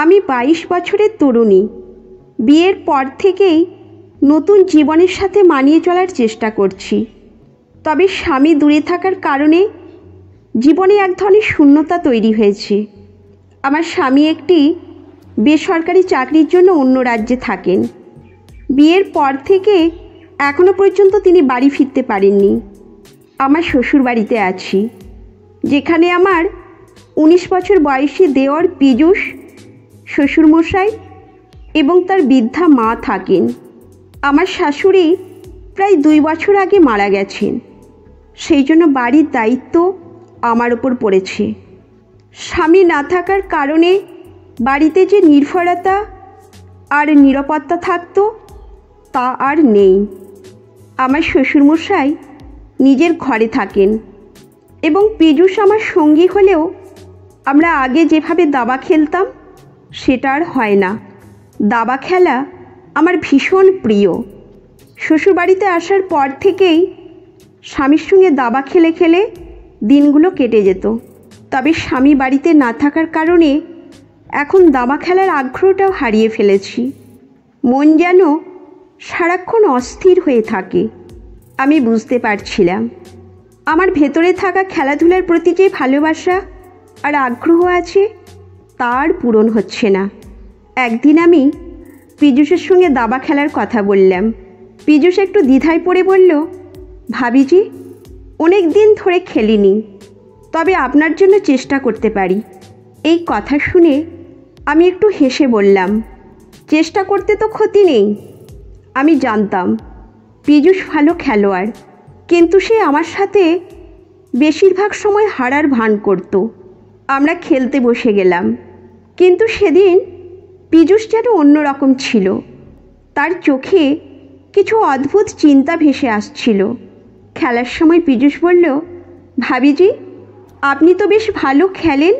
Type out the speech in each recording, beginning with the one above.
আমি 22 বছরের তরুণী। বিয়ের পর থেকেই নতুন জীবনের সাথে মানিয়ে চলার চেষ্টা করছি। তবে স্বামী দূরে থাকার কারণে জীবনে এক ধরনের শূন্যতা তৈরি হয়েছে। আমার স্বামী একটি বেসরকারি চাকরির জন্য অন্য রাজ্যে থাকেন। বিয়ের পর থেকে এখনও পর্যন্ত তিনি বাড়ি ফিরতে পারেননি। আমার শ্বশুর বাড়িতে আছি, যেখানে আমার 19 বছর বয়সী দেওর পীযূষ, শ্বশুরমশাই এবং তার বৃদ্ধা মা থাকেন। আমার শাশুড়ি প্রায় 2 বছর আগে মারা গেছেন, সেই জন্য বাড়ির দায়িত্ব আমার ওপর পড়েছে। স্বামী না থাকার কারণে বাড়িতে যে নির্ভরতা আর নিরাপত্তা থাকতো তা আর নেই। আমার শ্বশুরমশাই নিজের ঘরে থাকেন এবং পীযূষ আমার সঙ্গী হলেও আমরা আগে যেভাবে দাবা খেলতাম সেটা আর হয় না। দাবা খেলা আমার ভীষণ প্রিয়। শ্বশুরবাড়িতে আসার পর থেকেই স্বামীর সঙ্গে দাবা খেলে খেলে দিনগুলো কেটে যেত। তবে স্বামী বাড়িতে না থাকার কারণে এখন দাবা খেলার আগ্রহটাও হারিয়ে ফেলেছি। মন যেন সারাক্ষণ অস্থির হয়ে থাকে। আমি বুঝতে পারছিলাম আমার ভেতরে থাকা খেলাধুলার প্রতি যে ভালোবাসা আর আগ্রহ আছে তার পূরণ হচ্ছে না। একদিন আমি পীযূষের সঙ্গে দাবা খেলার কথা বললাম। পীযূষ একটু দ্বিধায় পড়ে বলল, ভাবিজি, অনেক দিন ধরে খেলিনি, তবে আপনার জন্য চেষ্টা করতে পারি। এই কথা শুনে আমি একটু হেসে বললাম, চেষ্টা করতে তো ক্ষতি নেই। আমি জানতাম পীযূষ ভালো খেলোয়াড়, কিন্তু সে আমার সাথে বেশিরভাগ সময় হারার ভান করত। আমরা খেলতে বসে গেলাম, কিন্তু সেদিন পীযূষ যেন অন্যরকম ছিল। তার চোখে কিছু অদ্ভুত চিন্তা ভেসে আসছিল। খেলার সময় পীযূষ বলল, ভাবিজি, আপনি তো বেশ ভালো খেলেন,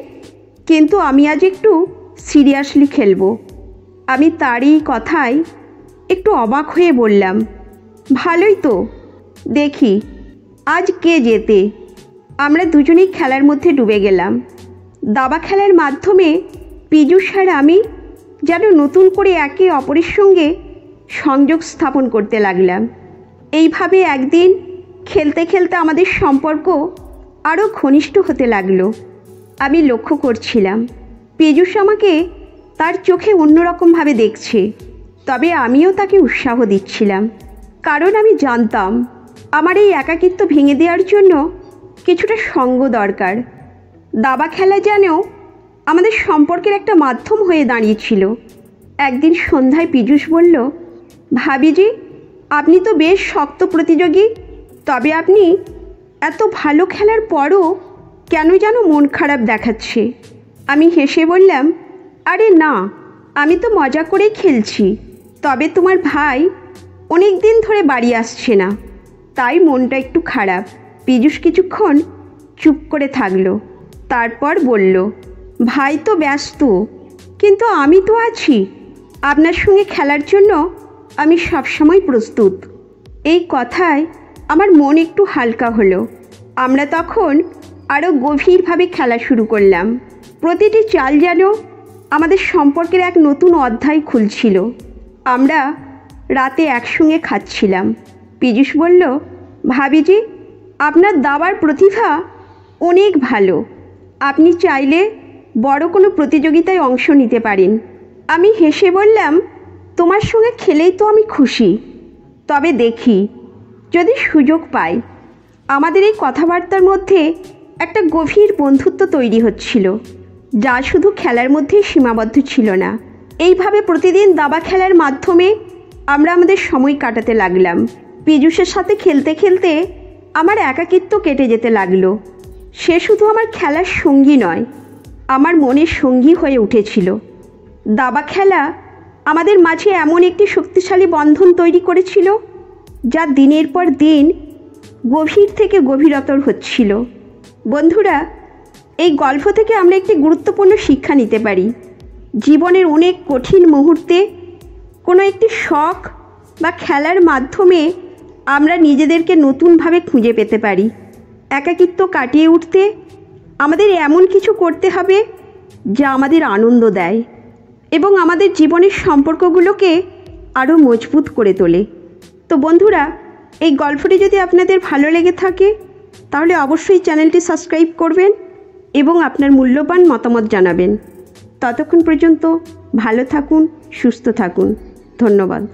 কিন্তু আমি আজ একটু সিরিয়াসলি খেলব। আমি তার এই কথায় একটু অবাক হয়ে বললাম, ভালোই তো, দেখি আজ কে জেতে। আমরা দুজনেই খেলার মধ্যে ডুবে গেলাম। দাবা খেলার মাধ্যমে পীযূষ আর আমি যেন নতুন করে একে অপরের সঙ্গে সংযোগ স্থাপন করতে লাগলাম। এইভাবে একদিন খেলতে খেলতে আমাদের সম্পর্ক আরও ঘনিষ্ঠ হতে লাগলো। আমি লক্ষ্য করছিলাম পীযূষ আমাকে তার চোখে অন্যরকমভাবে দেখছে, তবে আমিও তাকে উৎসাহ দিচ্ছিলাম, কারণ আমি জানতাম আমার এই একাকিত্ব ভেঙে দেওয়ার জন্য কিছুটা সঙ্গ দরকার। দাবা খেলা যেন আমাদের সম্পর্কের একটা মাধ্যম হয়ে দাঁড়িয়েছিল। একদিন সন্ধ্যায় পীযূষ বলল, ভাবিজি, আপনি তো বেশ শক্ত প্রতিযোগী, তবে আপনি এত ভালো খেলার পরও কেন যেন মন খারাপ দেখাচ্ছে। আমি হেসে বললাম, আরে না, আমি তো মজা করেই খেলছি। তবে তোমার ভাই অনেক দিন ধরে বাড়ি আসছে না, তাই মনটা একটু খারাপ। পীযূষ কিছুক্ষণ চুপ করে থাকলো, তারপর বলল, ভাই তো ব্যস্ত, কিন্তু আমি তো আছি। আপনার সঙ্গে খেলার জন্য আমি সবসময় প্রস্তুত। এই কথায় আমার মন একটু হালকা হলো। আমরা তখন আরও গভীরভাবে খেলা শুরু করলাম। প্রতিটি চাল যেন আমাদের সম্পর্কের এক নতুন অধ্যায় খুলছিল। আমরা রাতে একসঙ্গে খাচ্ছিলাম। পীযূষ বলল, ভাবিজি, আপনার দাবার প্রতিভা অনেক ভালো। আপনি চাইলে বড় কোনো প্রতিযোগিতায় অংশ নিতে পারেন। আমি হেসে বললাম, তোমার সঙ্গে খেলেই তো আমি খুশি, তবে দেখি যদি সুযোগ পাই। আমাদের এই কথাবার্তার মধ্যে একটা গভীর বন্ধুত্ব তৈরি হচ্ছিল, যা শুধু খেলার মধ্যেই সীমাবদ্ধ ছিল না। এইভাবে প্রতিদিন দাবা খেলার মাধ্যমে আমরা আমাদের সময় কাটাতে লাগলাম। পীযূষের সাথে খেলতে খেলতে আমার একাকিত্ব কেটে যেতে লাগলো। সে শুধু আমার খেলার সঙ্গী নয়, আমার মনের সঙ্গী হয়ে উঠেছিল। দাবা খেলা আমাদের মাঝে এমন একটি শক্তিশালী বন্ধন তৈরি করেছিল, যা দিনের পর দিন গভীর থেকে গভীরতর হচ্ছিল। বন্ধুরা, এই গল্প থেকে আমরা একটি গুরুত্বপূর্ণ শিক্ষা নিতে পারি। জীবনের অনেক কঠিন মুহূর্তে কোনো একটি শখ বা খেলার মাধ্যমে আমরা নিজেদেরকে নতুনভাবে খুঁজে পেতে পারি। একাকিত্ব কাটিয়ে উঠতে আমাদের এমন কিছু করতে হবে যা আমাদের আনন্দ দেয়। এবং আমাদের জীবনের সম্পর্কগুলোকে আরও মজবুত করে তোলে। তো বন্ধুরা, এই গল্পটি যদি আপনাদের ভালো লেগে থাকে তাহলে অবশ্যই চ্যানেলটি সাবস্ক্রাইব করবেন এবং আপনার মূল্যবান মতামত জানাবেন। ততক্ষণ পর্যন্ত ভালো থাকুন, সুস্থ থাকুন। ধন্যবাদ।